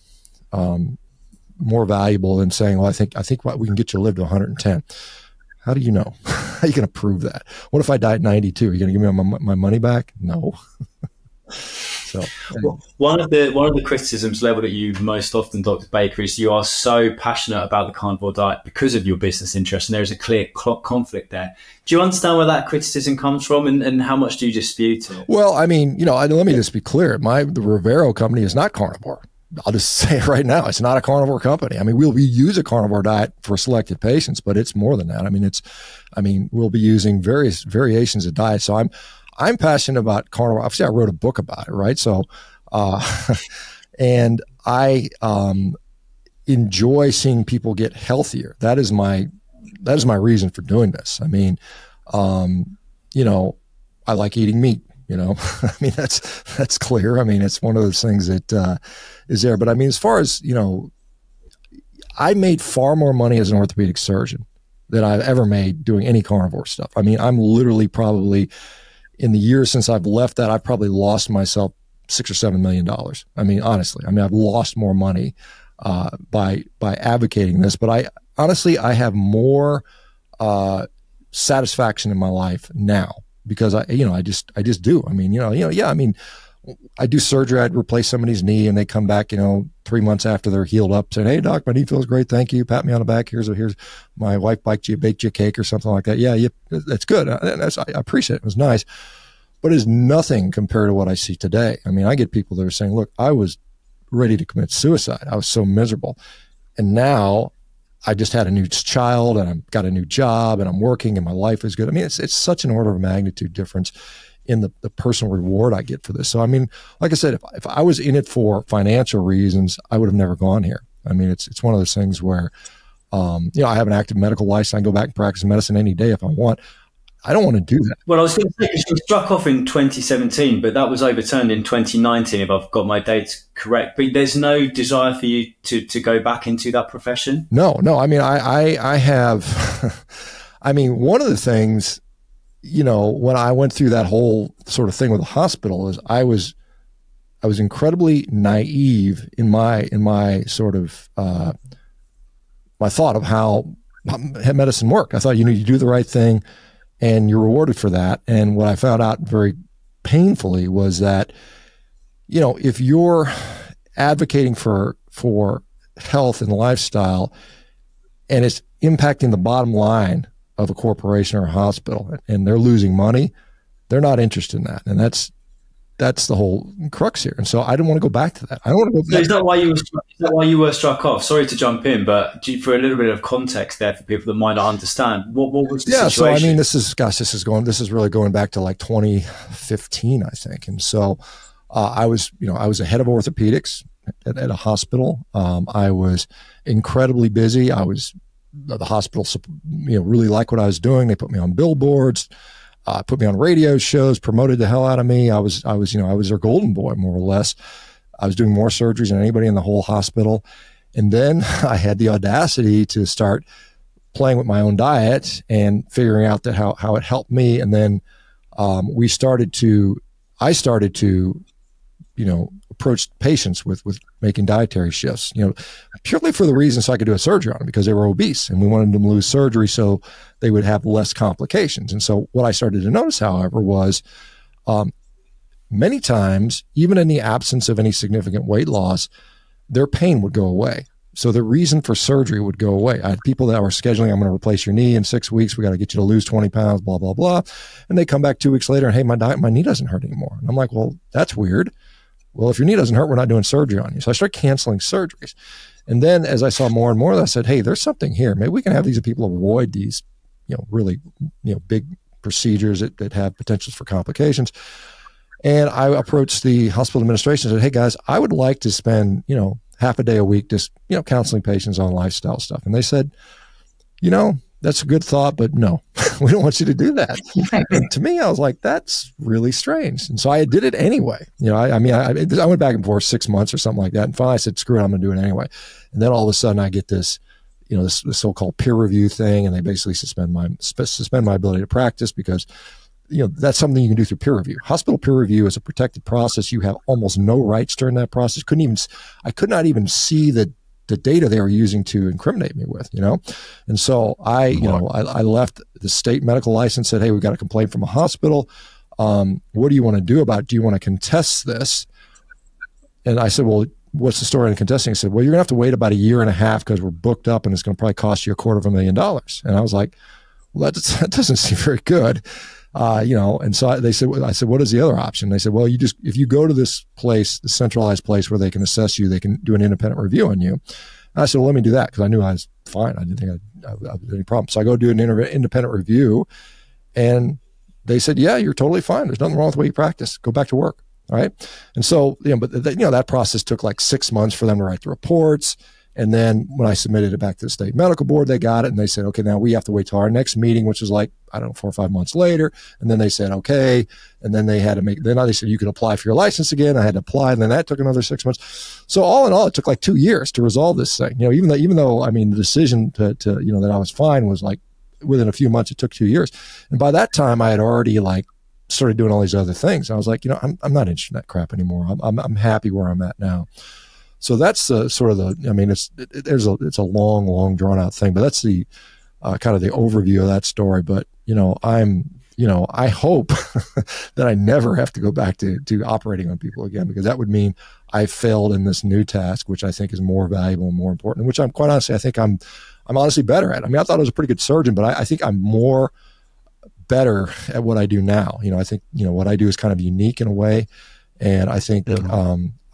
Speaker 1: valuable than saying, well, I think we can get you to live to 110. How do you know? How are you going to prove that? What if I die at 92? Are you going to give me my money back? No. So
Speaker 2: well, one of the criticisms leveled at you most often, Dr. Baker, is you are so passionate about the carnivore diet because of your business interest, and there is a clear conflict there. Do you understand where that criticism comes from, and how much do you dispute it?
Speaker 1: Well, I mean, let me just be clear. The Rivero company is not carnivore. I'll just say it right now. It's not a carnivore company. I mean, we use a carnivore diet for selected patients, but it's more than that. I mean, we'll be using various variations of diet. So I'm passionate about carnivore. Obviously, I wrote a book about it, right? So, and I enjoy seeing people get healthier. That is my reason for doing this. I mean, I like eating meat. I mean, that's clear. I mean, it's one of those things that is there. But I mean, as far as, I made far more money as an orthopedic surgeon that I've ever made doing any carnivore stuff. I mean, I'm literally probably, in the years since I've left that, I've probably lost myself $6 or $7 million. I mean, honestly, I mean, I've lost more money by advocating this, but I honestly have more satisfaction in my life now because I just do. I mean, yeah, I mean, I do surgery. I'd replace somebody's knee and they come back, 3 months after they're healed up saying, "Hey doc, my knee feels great. Thank you. Pat me on the back. Here's my wife baked you a cake," or something like that. Yeah, that's good. I appreciate it. It was nice, but it's nothing compared to what I see today. I mean, I get people that are saying, "Look, I was ready to commit suicide. I was so miserable. And now I just had a new child and I've got a new job and I'm working and my life is good." I mean, it's such an order of magnitude difference in the personal reward I get for this. So, I mean, like I said, if I was in it for financial reasons, I would have never gone here. I mean, it's one of those things where, I have an active medical license. I can go back and practice medicine any day if I want. I don't want to do that.
Speaker 2: Well, I was going to say, because you struck off in 2017, but that was overturned in 2019, if I've got my dates correct. But there's no desire for you to go back into that profession?
Speaker 1: No. I mean, I have, I mean, one of the things, when I went through that whole sort of thing with the hospital is I was incredibly naive in my sort of, my thought of how medicine worked. I thought, you do the right thing and you're rewarded for that. And what I found out very painfully was that, if you're advocating for health and lifestyle and it's impacting the bottom line of a corporation or a hospital and they're losing money, they're not interested in that. And that's the whole crux here. And so I didn't want to go back to that. I don't want to go back.
Speaker 2: So is that why you were struck off? Sorry to jump in, but for a little bit of context there for people that might not understand, what was the situation?
Speaker 1: So I mean, this is really going back to like 2015, I think. And so I was a head of orthopedics at a hospital. I was incredibly busy. The hospital, really liked what I was doing. They put me on billboards, put me on radio shows, promoted the hell out of me. I was their golden boy, more or less. I was doing more surgeries than anybody in the whole hospital. And then I had the audacity to start playing with my own diet and figuring out that how it helped me. And then I started to approach patients with making dietary shifts, purely for the reason so I could do a surgery on them because they were obese and we wanted them to lose surgery so they would have less complications. And so what I started to notice, however, was many times, even in the absence of any significant weight loss, their pain would go away. So the reason for surgery would go away. I had people that were scheduling, "I'm going to replace your knee in 6 weeks. We got to get you to lose 20 pounds, blah, blah, blah." And they come back 2 weeks later and, "Hey, my knee doesn't hurt anymore." And I'm like, "Well, that's weird. Well, if your knee doesn't hurt, we're not doing surgery on you." So I started canceling surgeries. And then as I saw more and more, I said, "Hey, there's something here. Maybe we can have these people avoid these, really, big procedures that have potentials for complications." And I approached the hospital administration and said, "Hey guys, I would like to spend, half a day a week just, counseling patients on lifestyle stuff." And they said, "That's a good thought, but no, we don't want you to do that." And to me, I was like, that's really strange. And so I did it anyway. I went back and forth 6 months or something like that. And finally I said, "Screw it, I'm going to do it anyway." And then all of a sudden I get this, this so-called peer review thing. And they basically suspend my ability to practice because, that's something you can do through peer review. Hospital peer review is a protected process. You have almost no rights during that process. I could not even see the data they were using to incriminate me with, And so I left the state medical license, said, "Hey, we've got a complaint from a hospital. What do you want to do about it? Do you want to contest this?" And I said, "Well, what's the story on contesting?" He said, "Well, you're going to have to wait about 1.5 years because we're booked up and it's going to probably cost you $250,000. And I was like, "Well, that doesn't seem very good." And so I said, "What is the other option?" They said, "Well, if you go to this place, the centralized place where they can assess you, they can do an independent review on you." And I said, "Well, let me do that," because I knew I was fine. I didn't think I had any problem. So I go do an independent review and they said, "Yeah, you're totally fine. There's nothing wrong with the way you practice. Go back to work." All right. And so, that process took like 6 months for them to write the reports. And then when I submitted it back to the state medical board, they got it and they said, "Okay, now we have to wait till our next meeting," which was like, 4 or 5 months later. And then they said, "Okay." And then they said, "You can apply for your license again." I had to apply. And then that took another 6 months. So all in all, it took like 2 years to resolve this thing. Even though, the decision to that I was fine was like within a few months. It took 2 years. And by that time I had already like started doing all these other things. I was like, I'm not interested in that crap anymore. I'm happy where I'm at now. So that's sort of I mean, it's a long drawn out thing, but that's the kind of the overview of that story. But, I hope that I never have to go back to operating on people again, because that would mean I failed in this new task, which I think is more valuable and more important, which I'm quite honestly, I think I'm honestly better at. I mean, I thought I was a pretty good surgeon, but I think I'm more better at what I do now. I think, what I do is kind of unique in a way. And I think,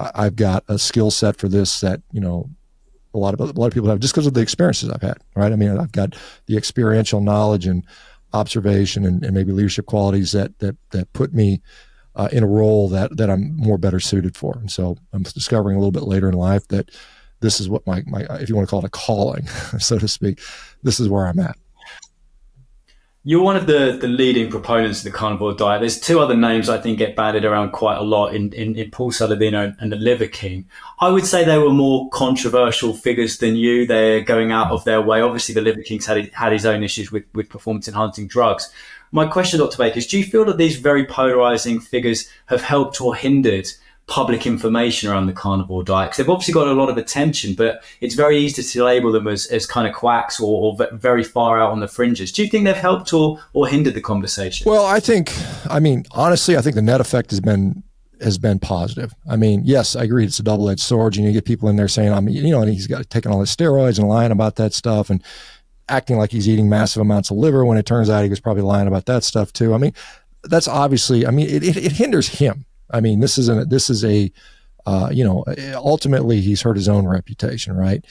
Speaker 1: I've got a skill set for this that, a lot of people have, just because of the experiences I've had, right? I mean, I've got the experiential knowledge and observation and maybe leadership qualities that put me in a role that I'm more better suited for. And so I'm discovering a little bit later in life that this is what my if you want to call it a calling, so to speak, this is where I'm at.
Speaker 2: You're one of the leading proponents of the carnivore diet. There's two other names I think get bandied around quite a lot in Paul Saladino and the Liver King. I would say they were more controversial figures than you. They're going out of their way. Obviously, the Liver King's had his own issues with performance-enhancing drugs. My question, Dr. Baker, is do you feel that these very polarizing figures have helped or hindered public information around the carnivore diet? Because they've obviously got a lot of attention, but it's very easy to label them as kind of quacks or very far out on the fringes. Do you think they've helped or hindered the conversation?
Speaker 1: Well, honestly, I think the net effect has been positive. I mean, yes, I agree. It's a double-edged sword. You get people in there saying, and he's got taking all his steroids and lying about that stuff and acting like he's eating massive amounts of liver when it turns out he was probably lying about that stuff too. I mean, that's obviously, it hinders him. I mean, this is ultimately he's hurt his own reputation, right?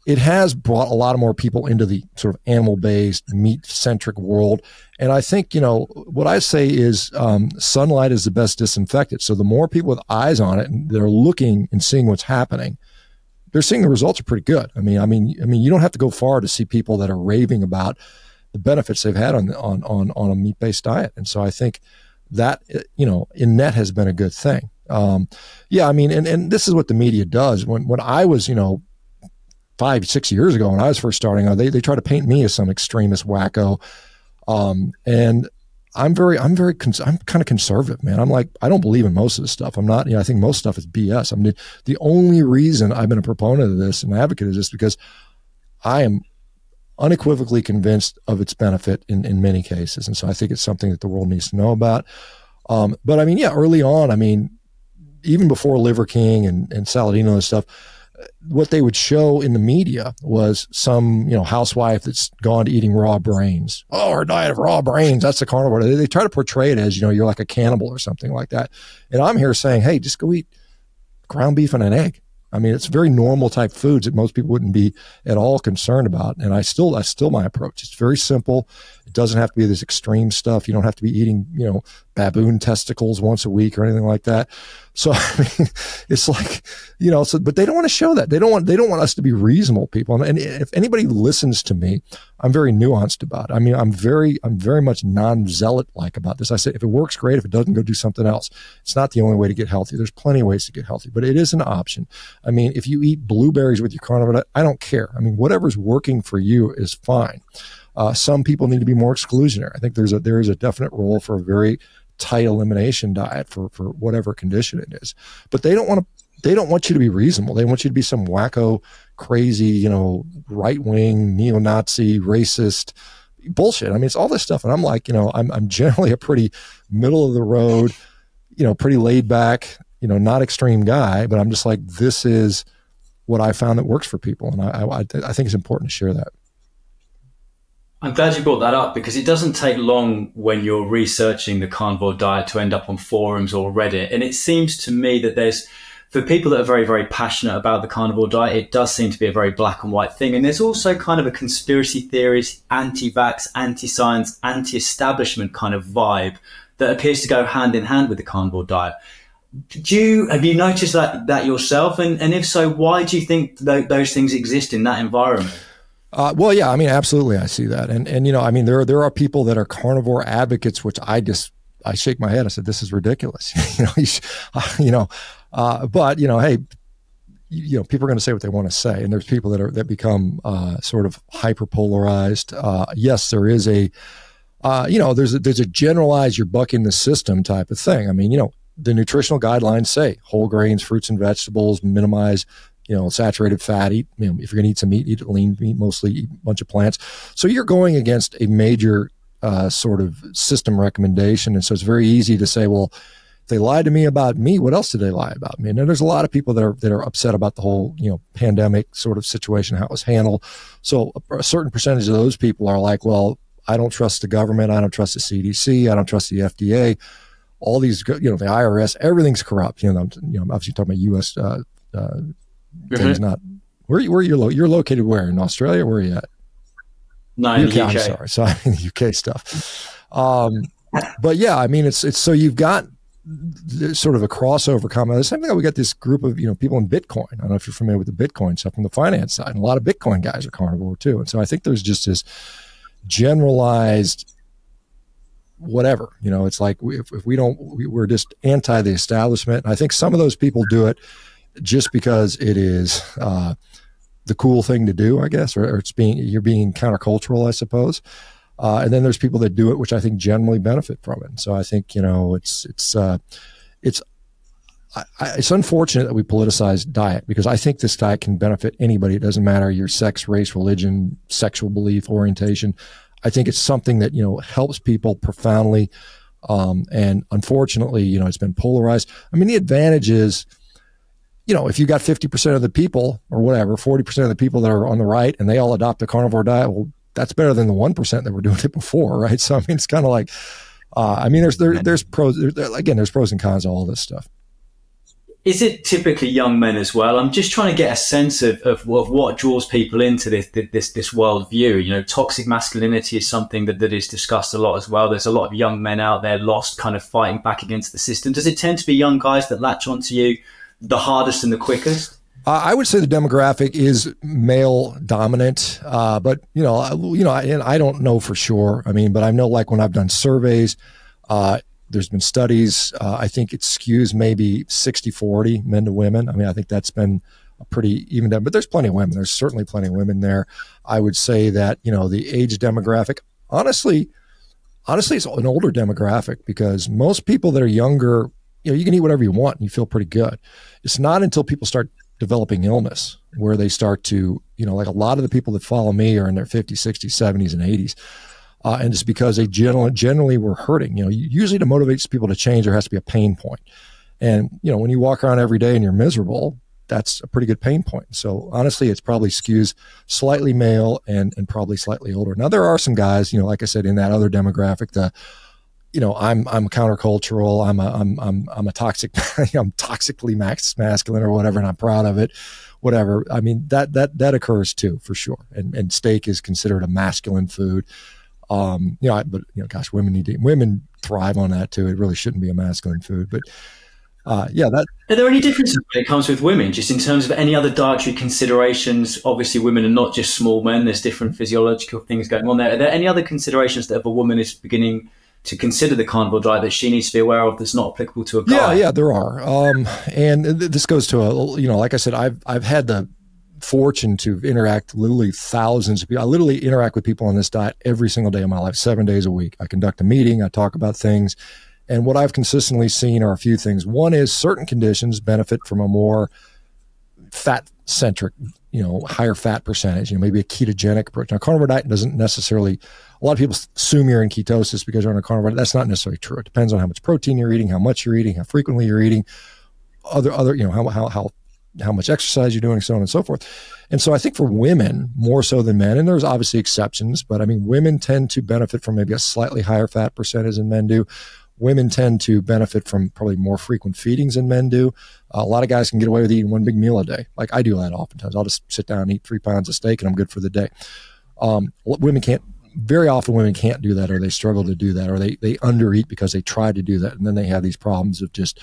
Speaker 1: It has brought a lot of more people into the sort of animal-based, meat-centric world. And I think, what I say is sunlight is the best disinfectant. So the more people with eyes on it and they're looking and seeing what's happening, they're seeing the results are pretty good. I mean, you don't have to go far to see people that are raving about the benefits they've had on a meat-based diet. And so I think that, in net has been a good thing. And this is what the media does. When I was, 5-6 years ago, when I was first starting out, they tried to paint me as some extremist wacko. And I'm kind of conservative, man. I'm like, I don't believe in most of this stuff. I'm not, I think most stuff is BS. I mean, the only reason I've been a proponent of this and advocate of this because I am unequivocally convinced of its benefit in many cases. And so I think it's something that the world needs to know about. But early on, even before Liver King and Saladino and stuff, what they would show in the media was some, housewife that's gone to eating raw brains. Oh, her diet of raw brains, that's the carnivore. They try to portray it as, you're like a cannibal or something like that. And I'm here saying, hey, just go eat ground beef and an egg. I mean, it's very normal type foods that most people wouldn't be at all concerned about. And that's still my approach. It's very simple. It doesn't have to be this extreme stuff. You don't have to be eating, baboon testicles once a week or anything like that. So, it's like, but they don't want to show that. They don't want us to be reasonable people. And if anybody listens to me, I'm very nuanced about it. I'm very much non-zealot like about this. I say, if it works, great. If it doesn't, go do something else. It's not the only way to get healthy. There's plenty of ways to get healthy, but it is an option. If you eat blueberries with your carnivore diet, I don't care. Whatever's working for you is fine. Some people need to be more exclusionary. I think there is a definite role for a very tight elimination diet for whatever condition it is. But they don't want you to be reasonable. They want you to be some wacko, crazy, right-wing, neo-Nazi, racist bullshit. It's all this stuff. And I'm like, I'm generally a pretty middle of the road, pretty laid back, not extreme guy, but I'm just like, this is what I found that works for people. And I think it's important to share that.
Speaker 2: I'm glad you brought that up because it doesn't take long when you're researching the carnivore diet to end up on forums or Reddit. And it seems to me that for people that are very, very passionate about the carnivore diet, it does seem to be a very black and white thing. And there's also kind of a conspiracy theories, anti-vax, anti-science, anti-establishment kind of vibe that appears to go hand in hand with the carnivore diet. Have you noticed that yourself? And if so, why do you think those things exist in that environment?
Speaker 1: Well, yeah, absolutely. I see that. And there are people that are carnivore advocates, which I shake my head. I said, this is ridiculous. But hey, people are going to say what they want to say, and there's people that become sort of hyper polarized. Yes, there is there's a generalized you're bucking the system type of thing. I mean, the nutritional guidelines say whole grains, fruits and vegetables, minimize saturated fat. Eat, if you're going to eat some meat, eat lean meat, mostly eat a bunch of plants. So you're going against a major sort of system recommendation, and so it's very easy to say, well, they lied to me about me. What else did they lie about me? And there's a lot of people that are upset about the whole, pandemic sort of situation, how it was handled. So a certain percentage of those people are like, well, I don't trust the government. I don't trust the CDC. I don't trust the FDA. All these, the IRS, everything's corrupt. I'm obviously talking about U.S. Things, not where you're located. Where in Australia? Where are you at?
Speaker 2: No, in the UK.
Speaker 1: I'm sorry. So I mean the UK stuff. But yeah, I mean it's so you've got sort of a crossover comment. The same thing that we got this group of people in Bitcoin. I don't know if you're familiar with the Bitcoin stuff from the finance side. And a lot of Bitcoin guys are carnivore too. And so I think there's just this generalized whatever. It's like if we don't, we're just anti the establishment. And I think some of those people do it just because it is the cool thing to do, I guess, or you're being countercultural, I suppose. And then there's people that do it, which I think generally benefit from it. And so I think, it's unfortunate that we politicize diet, because I think this diet can benefit anybody. It doesn't matter your sex, race, religion, sexual belief, orientation. I think it's something that, helps people profoundly. And unfortunately, it's been polarized. I mean, the advantage is, if you got 50% of the people or whatever, 40% of the people that are on the right and they all adopt a carnivore diet, well, that's better than the 1% that were doing it before, right? So, I mean, it's kind of like, there's pros, there's pros and cons to all this stuff.
Speaker 2: Is it typically young men as well? I'm just trying to get a sense of what draws people into this worldview. Toxic masculinity is something that is discussed a lot as well. There's a lot of young men out there lost, kind of fighting back against the system. Does it tend to be young guys that latch onto you the hardest and the quickest?
Speaker 1: I would say the demographic is male dominant, but and I don't know for sure. I mean, but I know, like, when I've done surveys, there's been studies. I think it skews maybe 60-40 men to women. I mean, I think that's been a pretty even, but there's plenty of women. There's certainly plenty of women there. I would say that the age demographic, honestly, it's an older demographic, because most people that are younger, you can eat whatever you want and you feel pretty good. It's not until people start developing illness where they start to, like a lot of the people that follow me are in their 50s, 60s, 70s, and 80s. And it's because they generally were hurting. Usually to motivate people to change, there has to be a pain point. And, when you walk around every day and you're miserable, that's a pretty good pain point. So honestly, it's probably skews slightly male and probably slightly older. Now, there are some guys, like I said, in that other demographic, I'm countercultural. I'm a toxic, I'm toxically masculine or whatever, and I'm proud of it, whatever. I mean, that occurs too, for sure. And steak is considered a masculine food. Gosh, women thrive on that too. It really shouldn't be a masculine food, but Are
Speaker 2: there any differences when it comes with women, just in terms of any other dietary considerations? Obviously, women are not just small men. There's different physiological things going on there. Are there any other considerations that if a woman is beginning to consider the carnivore diet that she needs to be aware of that's not applicable to a guy?
Speaker 1: Yeah, there are. And this goes to like I said, I've had the fortune to interact literally thousands of people. I literally interact with people on this diet every single day of my life, 7 days a week. I conduct a meeting, I talk about things. And what I've consistently seen are a few things. One is certain conditions benefit from a more fat-centric, higher fat percentage, maybe a ketogenic approach. Now, carnivore diet doesn't necessarily, a lot of people assume you're in ketosis because you're on a carnivore diet. That's not necessarily true. It depends on how much protein you're eating, how much you're eating, how frequently you're eating, how much exercise you're doing, so on and so forth. And so I think for women, more so than men, and there's obviously exceptions, but I mean, women tend to benefit from maybe a slightly higher fat percentage than men do. Women tend to benefit from probably more frequent feedings than men do. A lot of guys can get away with eating one big meal a day. Like I do that oftentimes. I'll just sit down and eat 3 pounds of steak and I'm good for the day. Very often women can't do that, or they struggle to do that, or they undereat because they try to do that. And then they have these problems of just,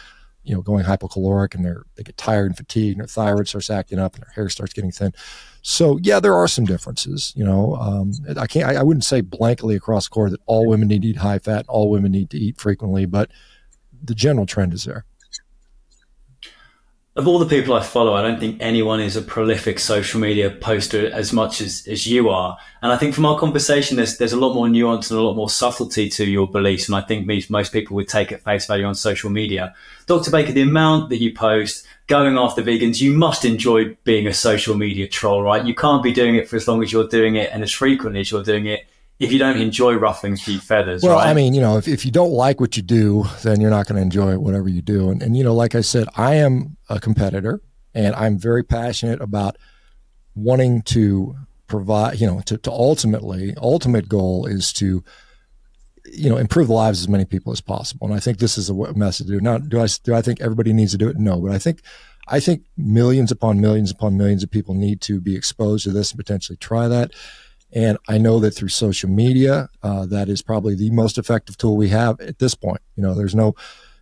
Speaker 1: going hypocaloric, and they get tired and fatigued, and their thyroid starts acting up and their hair starts getting thin. So yeah, there are some differences, I wouldn't say blankly across the board that all women need to eat high fat, and all women need to eat frequently, but the general trend is there.
Speaker 2: Of all the people I follow, I don't think anyone is a prolific social media poster as much as you are. And I think from our conversation, there's a lot more nuance and a lot more subtlety to your beliefs. And I think most people would take at face value on social media. Dr. Baker, the amount that you post, going after vegans, you must enjoy being a social media troll, right? You can't be doing it for as long as you're doing it and as frequently as you're doing it if you don't enjoy ruffling a few feathers,
Speaker 1: well,
Speaker 2: right?
Speaker 1: I mean, if you don't like what you do, then you're not going to enjoy whatever you do. And, like I said, I am a competitor and I'm very passionate about wanting to provide, to ultimate goal is to, improve the lives of as many people as possible. And I think this is a message to do. Now, do I think everybody needs to do it? No, but I think millions upon millions upon millions of people need to be exposed to this and potentially try that. And I know that through social media, that is probably the most effective tool we have at this point. There's no,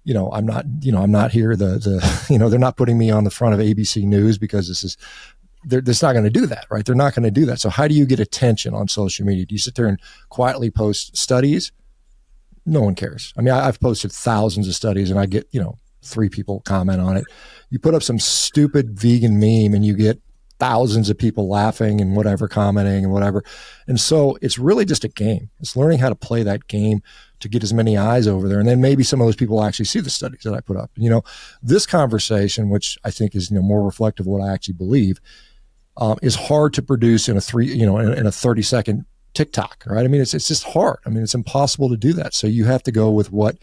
Speaker 1: I'm not here. They're not putting me on the front of ABC News because they're not going to do that, right? They're not going to do that. So how do you get attention on social media? Do you sit there and quietly post studies? No one cares. I mean, I've posted thousands of studies and I get, 3 people comment on it. You put up some stupid vegan meme and you get thousands of people laughing and whatever, commenting and whatever. And so it's really just a game. It's learning how to play that game to get as many eyes over there. And then maybe some of those people will actually see the studies that I put up. This conversation, which I think is, more reflective of what I actually believe, is hard to produce in a 30-second TikTok, right? I mean, it's just hard. I mean, it's impossible to do that. So you have to go with what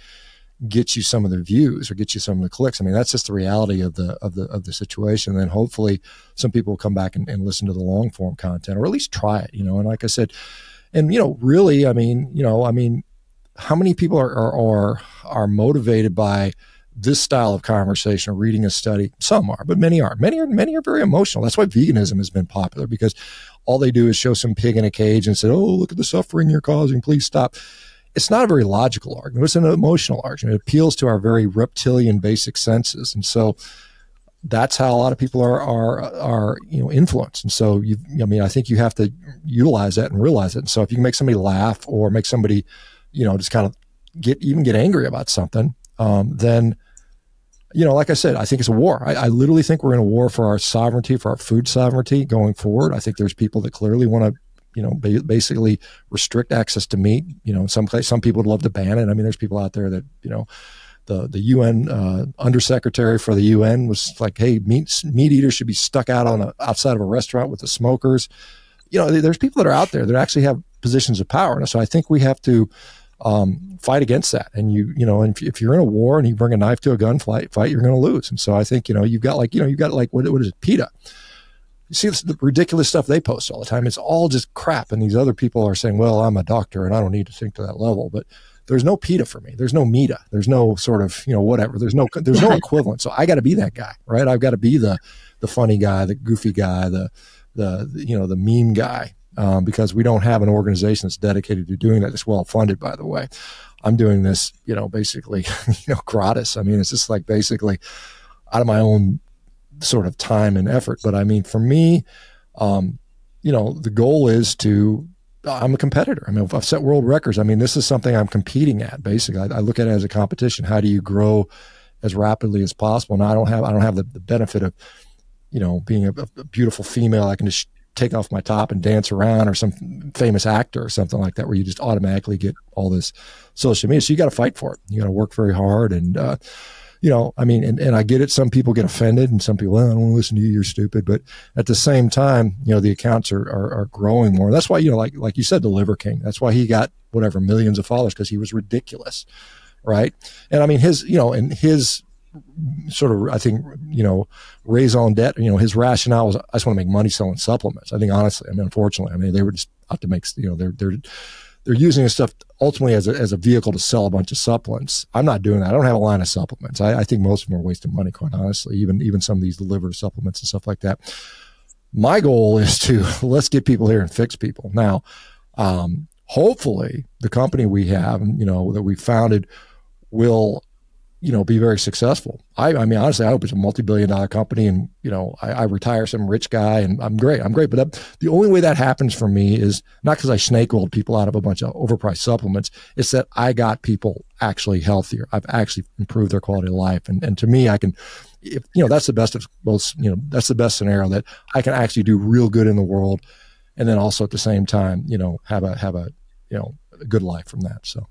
Speaker 1: gets you some of the views or get you some of the clicks. I mean, that's just the reality of the situation. And then hopefully some people will come back and listen to the long form content, or at least try it, and like I said, and, really, I mean, how many people are motivated by this style of conversation or reading a study? Some are, but many aren't. Many are very emotional. That's why veganism has been popular, because all they do is show some pig in a cage and say, oh, look at the suffering you're causing, please stop. It's not a very logical argument. It's an emotional argument. It appeals to our very reptilian basic senses. And so that's how a lot of people are influenced. And so I think you have to utilize that and realize it. And so if you can make somebody laugh or make somebody, just kind of get angry about something, then, like I said, I think it's a war. I literally think we're in a war for our sovereignty, for our food sovereignty going forward. I think there's people that clearly want to, basically restrict access to meat. Some people would love to ban it. I mean, there's people out there that, the UN undersecretary for the UN was like, hey, meat eaters should be stuck out outside of a restaurant with the smokers. There's people that are out there that actually have positions of power. And so I think we have to fight against that. And and if you're in a war and you bring a knife to a gunfight, you're going to lose. And so I think, you've got what is it? PETA. You see the ridiculous stuff they post all the time. It's all just crap. And these other people are saying, well, I'm a doctor and I don't need to think to that level. But there's no PETA for me. There's no META. There's no sort of, whatever. There's no equivalent. So I got to be that guy, right? I've got to be the funny guy, the goofy guy, the meme guy, because we don't have an organization that's dedicated to doing that. It's well funded, by the way. I'm doing this, basically, gratis. I mean, it's just like basically out of my own sort of time and effort. But I mean, for me, the goal is I'm a competitor. I mean, I've set world records. I mean, this is something I'm competing at. Basically, I look at it as a competition. How do you grow as rapidly as possible? And I don't have the benefit of, being a beautiful female. I can just take off my top and dance around, or some famous actor or something like that, where you just automatically get all this social media. So you got to fight for it. You got to work very hard. And, and I get it. Some people get offended and some people, well, I don't want to listen to you, you're stupid. But at the same time, the accounts are growing more. That's why, like you said, the Liver King, that's why he got whatever millions of followers, because he was ridiculous. Right. And I mean, his sort of, I think, raison d'etre, his rationale was, I just want to make money selling supplements. I think, honestly, unfortunately, they were just out to make, they're using this stuff ultimately as a vehicle to sell a bunch of supplements. I'm not doing that. I don't have a line of supplements. I think most of them are wasting money, quite honestly, even some of these liver supplements and stuff like that. My goal is to let's get people here and fix people. Now, hopefully the company we have, that we founded will, be very successful. I mean, honestly, I hope it's a multi-billion-dollar company, and I retire some rich guy, and I'm great. But the only way that happens for me is not because I snake oiled people out of a bunch of overpriced supplements. It's that I got people actually healthier. I've actually improved their quality of life, and to me, I can. That's the best of both. That's the best scenario, that I can actually do real good in the world, and then also at the same time, have a good life from that. So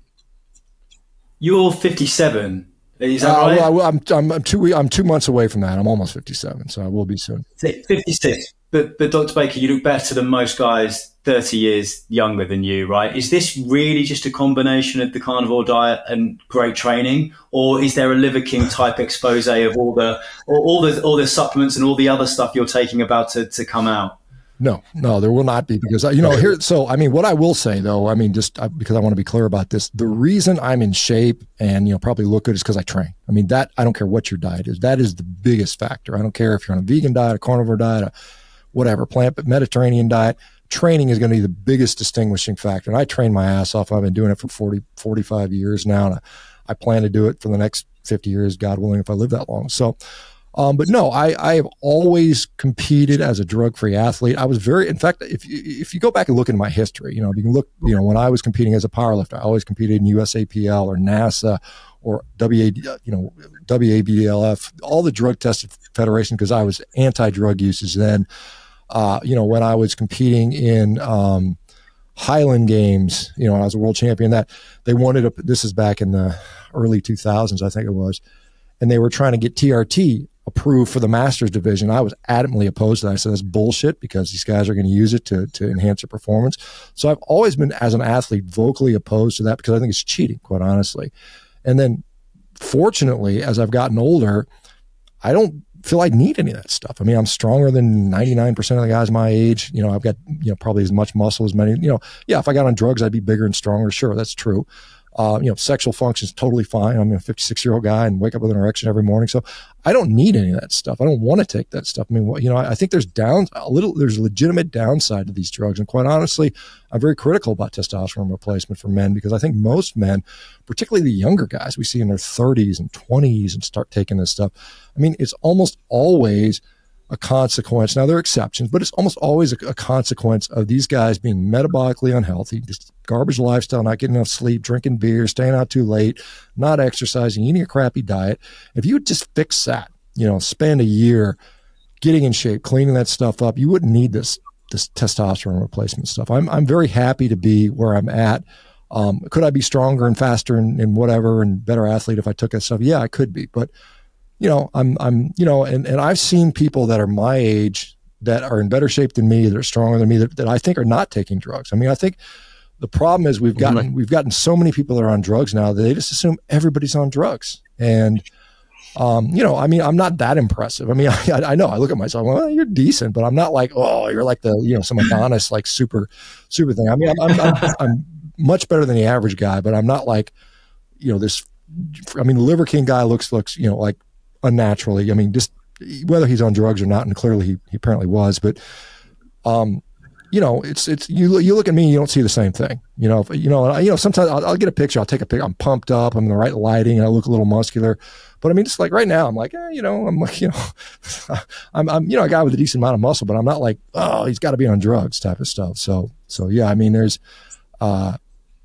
Speaker 2: you're 57. Is that right?
Speaker 1: Well, I'm 2 months away from that. I'm almost 57, so I will be soon.
Speaker 2: 56. But Dr. Baker, you look better than most guys 30 years younger than you, right? Is this really just a combination of the carnivore diet and great training, or is there a Liver King type expose of all the supplements and all the other stuff you're taking about to come out?
Speaker 1: No, there will not be, because here. So, I mean, what I will say though, I mean, because I want to be clear about this, the reason I'm in shape and probably look good is because I train. I mean, that I don't care what your diet is. That is the biggest factor. I don't care if you're on a vegan diet, a carnivore diet, a whatever plant, Mediterranean diet. Training is going to be the biggest distinguishing factor. And I train my ass off. I've been doing it for 45 years now, and I plan to do it for the next 50 years, God willing, if I live that long. So. But no, I have always competed as a drug-free athlete. I was in fact, if you go back and look into my history, you can look, when I was competing as a powerlifter, I always competed in USAPL or NASA or WABDLF, all the drug tested federation, because I was anti-drug usage then. When I was competing in, Highland Games, I was a world champion, that they wanted this is back in the early 2000s, I think it was. And they were trying to get TRT approved for the Masters division. I was adamantly opposed to that. I said, that's bullshit, because these guys are going to use it to enhance their performance. So I've always been, as an athlete, vocally opposed to that, because I think it's cheating, quite honestly. And then fortunately, as I've gotten older, I don't feel I need any of that stuff. I mean, I'm stronger than 99% of the guys my age. I've got, probably as much muscle as many, if I got on drugs, I'd be bigger and stronger. Sure, that's true. Sexual function is totally fine. I'm a 56-year-old guy and wake up with an erection every morning. So I don't need any of that stuff. I don't want to take that stuff. I mean, I think there's there's legitimate downside to these drugs. And quite honestly, I'm very critical about testosterone replacement for men, because I think most men, particularly the younger guys we see in their 30s and 20s and start taking this stuff. I mean, it's almost always a consequence. Now, there are exceptions, but it's almost always a consequence of these guys being metabolically unhealthy, just garbage lifestyle, not getting enough sleep, drinking beer, staying out too late, not exercising, eating a crappy diet. If you would just fix that, spend a year getting in shape, cleaning that stuff up, you wouldn't need this testosterone replacement stuff. I'm very happy to be where I'm at. Could I be stronger and faster and whatever and better athlete if I took that stuff? Yeah, I could be, but and I've seen people that are my age that are in better shape than me, that are stronger than me, that I think are not taking drugs. I mean, I think the problem is we've gotten so many people that are on drugs now that they just assume everybody's on drugs. And, I mean, I'm not that impressive. I mean, I know I look at myself, well, you're decent, but I'm not like, oh, you're like some Adonis, like super thing. I mean, I'm much better than the average guy, but I'm not like, the Liver King guy looks, like, unnaturally. I mean, just whether he's on drugs or not, and clearly he apparently was, but it's you look at me, you don't see the same thing. Sometimes I'll get a picture, I'll take a picture, I'm pumped up, I'm in the right lighting, and I look a little muscular. But I mean, just like right now, I'm like, I'm like, I'm a guy with a decent amount of muscle, but I'm not like, oh, he's got to be on drugs type of stuff. So yeah, I mean, there's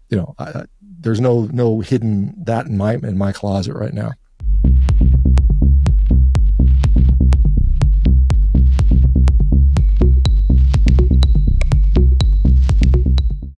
Speaker 1: there's no hidden that in my closet right now.